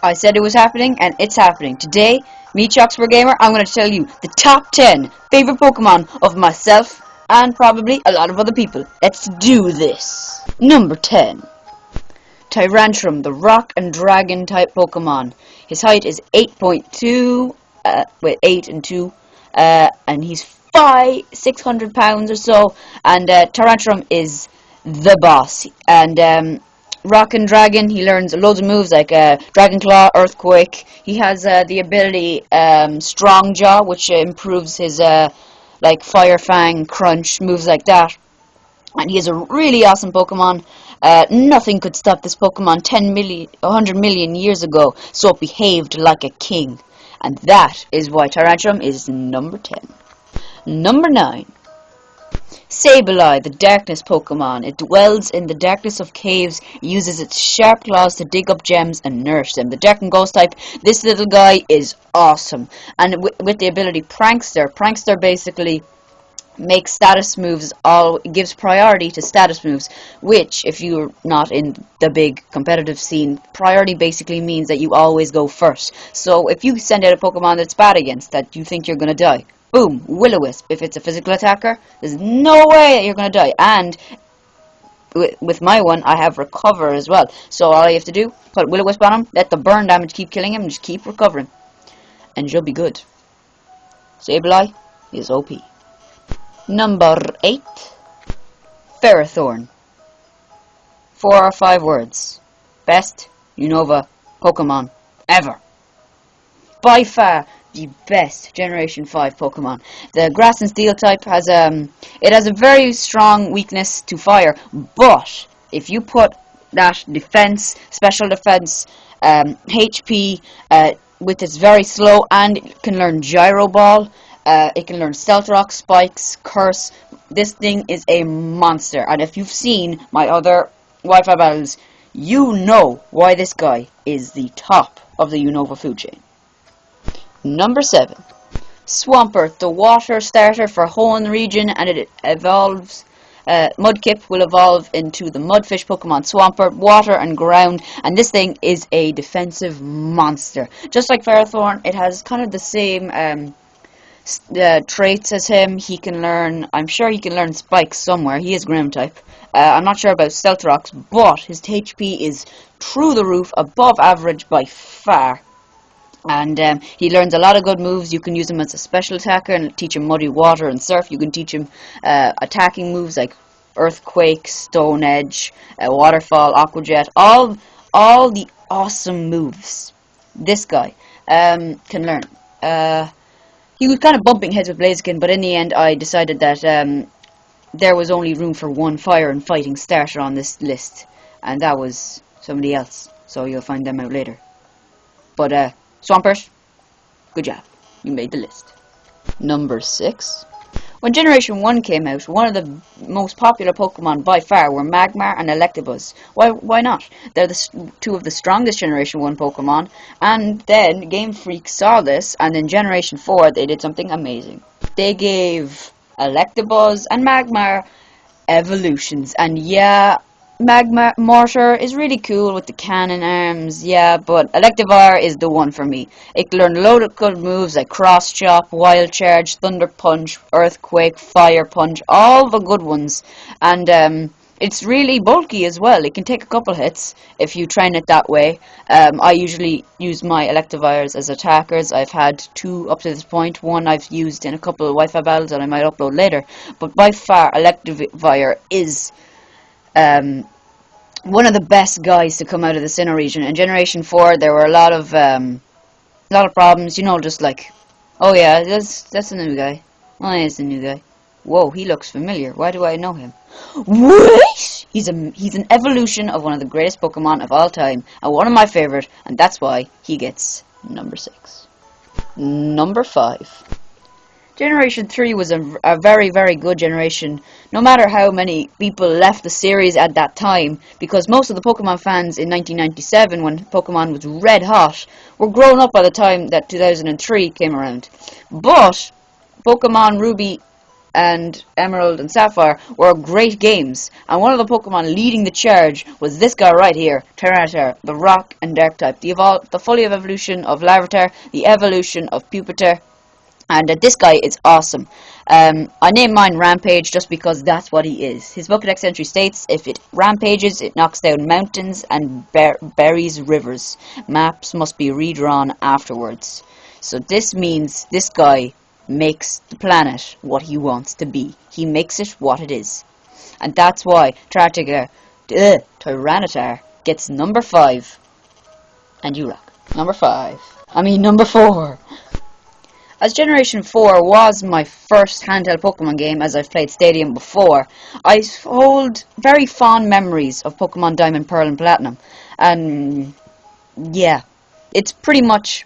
I said it was happening, and it's happening. Today, me, ChocspreadGamer, I'm going to tell you the top 10 favorite Pokemon of myself and probably a lot of other people. Let's do this. Number 10. Tyrantrum, the rock and dragon type Pokemon. His height is 8.2, with 8 and 2, and he's 600 pounds or so, and Tyrantrum is the boss. And Rock and Dragon, he learns loads of moves like Dragon Claw, Earthquake. He has the ability Strong Jaw, which improves his like Fire Fang, Crunch, moves like that. And he is a really awesome Pokemon. Nothing could stop this Pokemon 100 million years ago, so it behaved like a king. And that is why Tyrantrum is number 10. Number 9. Sableye, the darkness Pokemon. It dwells in the darkness of caves, uses its sharp claws to dig up gems and nourish them. The Dark and Ghost type, this little guy is awesome. And with the ability Prankster, Prankster basically makes status moves, gives priority to status moves, which, if you're not in the big competitive scene, priority basically means that you always go first. So if you send out a Pokemon that's bad against, that you think you're going to die, boom, Will-O-Wisp. If it's a physical attacker, there's no way that you're going to die. And with my one, I have Recover as well. So all you have to do, put Will-O-Wisp on him, let the burn damage keep killing him, and just keep recovering. And you'll be good. Sableye is OP. Number 8. Ferrothorn. 4 or 5 words. Best Unova Pokemon ever. By far the best Generation 5 Pokemon. The Grass and Steel type has it has a very strong weakness to fire, but if you put that defense, special defense, HP, with its very slow, and it can learn Gyro Ball, it can learn Stealth Rock, Spikes, Curse. This thing is a monster, and if you've seen my other Wi-Fi battles, you know why this guy is the top of the Unova food chain. Number 7. Swampert, the water starter for Hoenn region, and it evolves. Mudkip will evolve into the Mudfish Pokemon Swampert, water and ground, and this thing is a defensive monster. Just like Ferrothorn, it has kind of the same traits as him. He can learn, I'm sure he can learn Spikes somewhere. He is Grim type. I'm not sure about Stealth Rocks, but his HP is through the roof, above average by far. And he learns a lot of good moves. You can use him as a special attacker and teach him Muddy Water and Surf. You can teach him attacking moves like Earthquake, Stone Edge, Waterfall, Aqua Jet. All the awesome moves this guy can learn. He was kind of bumping heads with Blaziken, but in the end I decided that there was only room for one fire and fighting starter on this list. And that was somebody else. So you'll find them out later. But Swampert, good job. You made the list. Number 6. When Generation 1 came out, one of the most popular Pokemon by far were Magmar and Electabuzz. Why not? They're two of the strongest Generation 1 Pokemon, and then Game Freak saw this, and in Generation 4 they did something amazing. They gave Electabuzz and Magmar evolutions, and yeah, Magma Mortar is really cool with the cannon arms, yeah, but Electivire is the one for me. It can learn a load of good moves like Cross Chop, Wild Charge, Thunder Punch, Earthquake, Fire Punch, all the good ones. And it's really bulky as well. It can take a couple hits if you train it that way. I usually use my Electivires as attackers. I've had 2 up to this point. One I've used in a couple of Wi-Fi battles that I might upload later. But by far, Electivire is one of the best guys to come out of the Sinnoh region. In Generation 4, there were a lot of problems. You know, just like, oh yeah, that's a new guy. Oh, yeah, it's a new guy. Whoa, he looks familiar. Why do I know him? What? He's an evolution of one of the greatest Pokemon of all time, and one of my favorite, and that's why he gets number 6. Number 5. Generation 3 was a very, very good generation, no matter how many people left the series at that time, because most of the Pokemon fans in 1997, when Pokemon was red hot, were grown up by the time that 2003 came around. But Pokemon Ruby and Emerald and Sapphire were great games, and one of the Pokemon leading the charge was this guy right here, Tyranitar, the Rock and Dark type, the fully evolution of Larvitar, the evolution of Pupitar, and this guy is awesome. I named mine Rampage just because that's what he is. His Pokédex entry states, if it rampages, it knocks down mountains and buries rivers. Maps must be redrawn afterwards. So this means this guy makes the planet what he wants to be. He makes it what it is. And that's why Tyranitar gets number 5. And you rock. Number 4. As Generation 4 was my first handheld Pokemon game, as I've played Stadium before, I hold very fond memories of Pokemon Diamond, Pearl and Platinum. And yeah, it's pretty much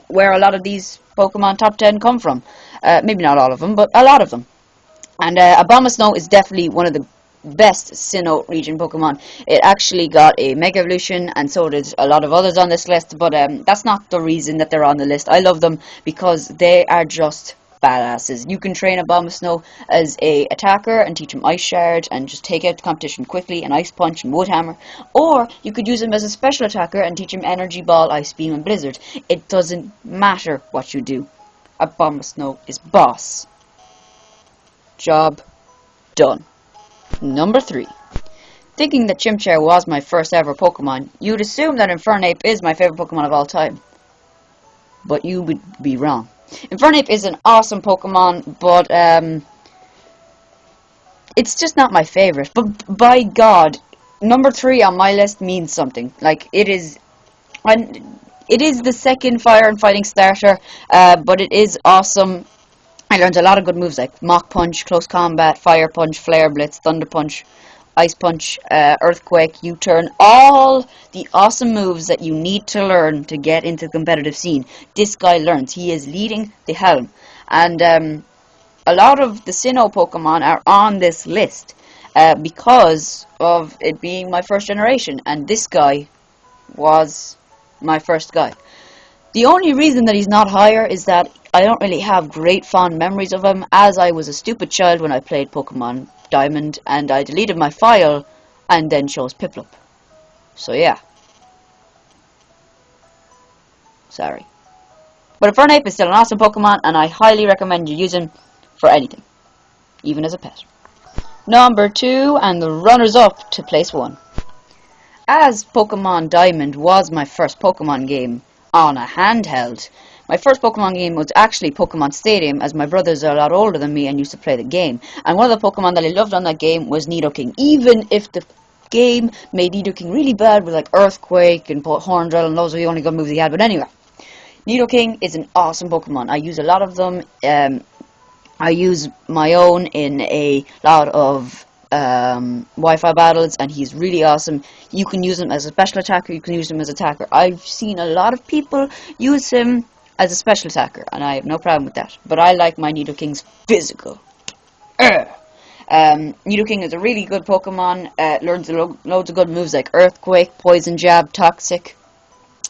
where a lot of these Pokemon top 10 come from. Maybe not all of them, but a lot of them. And Abomasnow is definitely one of the best Sinnoh region Pokemon. It actually got a Mega Evolution, and so did a lot of others on this list, but that's not the reason that they're on the list. I love them because they are just badasses. You can train Abomasnow as a attacker and teach him Ice Shard and just take out the competition quickly and Ice Punch and Wood Hammer, or you could use him as a special attacker and teach him Energy Ball, Ice Beam and Blizzard. It doesn't matter what you do. Abomasnow is boss. Job done. Number 3. Thinking that Chimchar was my first ever Pokemon, you'd assume that Infernape is my favorite Pokemon of all time. But you would be wrong. Infernape is an awesome Pokemon, but it's just not my favorite. But by God, number 3 on my list means something. Like, it is the second fire and fighting starter, but it is awesome. I learned a lot of good moves like Mach Punch, Close Combat, Fire Punch, Flare Blitz, Thunder Punch, Ice Punch, Earthquake, U-Turn, all the awesome moves that you need to learn to get into the competitive scene. This guy learns. He is leading the helm. And a lot of the Sinnoh Pokemon are on this list because of it being my first generation. And this guy was my first guy. The only reason that he's not higher is that I don't really have great fond memories of him, as I was a stupid child when I played Pokemon Diamond, and I deleted my file and then chose Piplup. So yeah. Sorry. But Infernape is still an awesome Pokemon, and I highly recommend you use him for anything, even as a pet. Number 2, and the runners-up to place 1. As Pokemon Diamond was my first Pokemon game on a handheld, my first Pokemon game was actually Pokemon Stadium, as my brothers are a lot older than me and used to play the game. And one of the Pokemon that I loved on that game was Nidoking, even if the game made Nidoking really bad with like Earthquake and Horndrill, and those were the only good moves he had. But anyway, Nidoking is an awesome Pokemon. I use a lot of them. I use my own in a lot of Wi-Fi battles, and he's really awesome. You can use him as a special attacker, you can use him as an attacker. I've seen a lot of people use him as a special attacker, and I have no problem with that. But I like my Nidoking's physical. Nidoking is a really good Pokemon. Learns loads of good moves like Earthquake, Poison Jab, Toxic.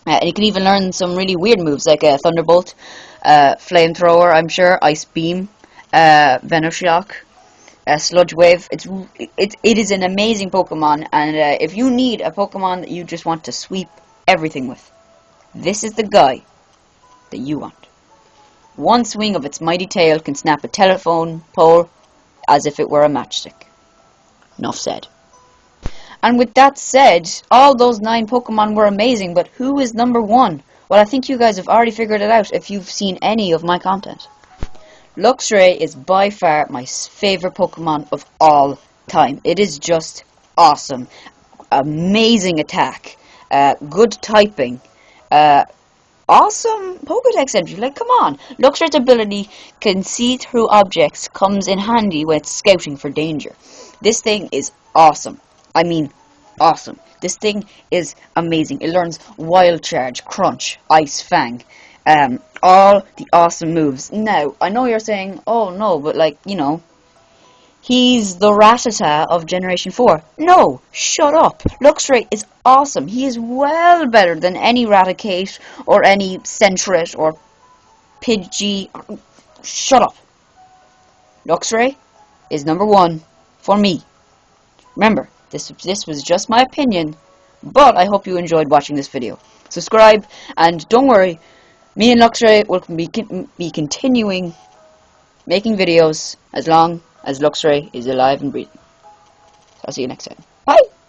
And you can even learn some really weird moves like Thunderbolt, Flamethrower, I'm sure, Ice Beam, Venoshock, Sludge Wave. It is an amazing Pokemon, and if you need a Pokemon that you just want to sweep everything with, this is the guy that you want. One swing of its mighty tail can snap a telephone pole as if it were a matchstick. Enough said. And with that said, all those 9 Pokemon were amazing, but who is number 1? Well, I think you guys have already figured it out if you've seen any of my content. Luxray is by far my favorite Pokemon of all time. It is just awesome. Amazing attack. Good typing. Awesome Pokédex entry. Like, come on. Luxray's ability can see through objects comes in handy when it's scouting for danger. This thing is awesome. I mean, awesome. This thing is amazing. It learns Wild Charge, Crunch, Ice Fang. All the awesome moves. Now, I know you're saying, oh no, but like, you know, he's the Rattata of Generation 4. No, shut up. Luxray is awesome. He is well better than any Raticate or any Sentret or Pidgey. Shut up. Luxray is number 1 for me. Remember, this was just my opinion, but I hope you enjoyed watching this video. Subscribe, and don't worry, me and Luxray will be continuing making videos as long as Luxray is alive and breathing. I'll see you next time. Bye!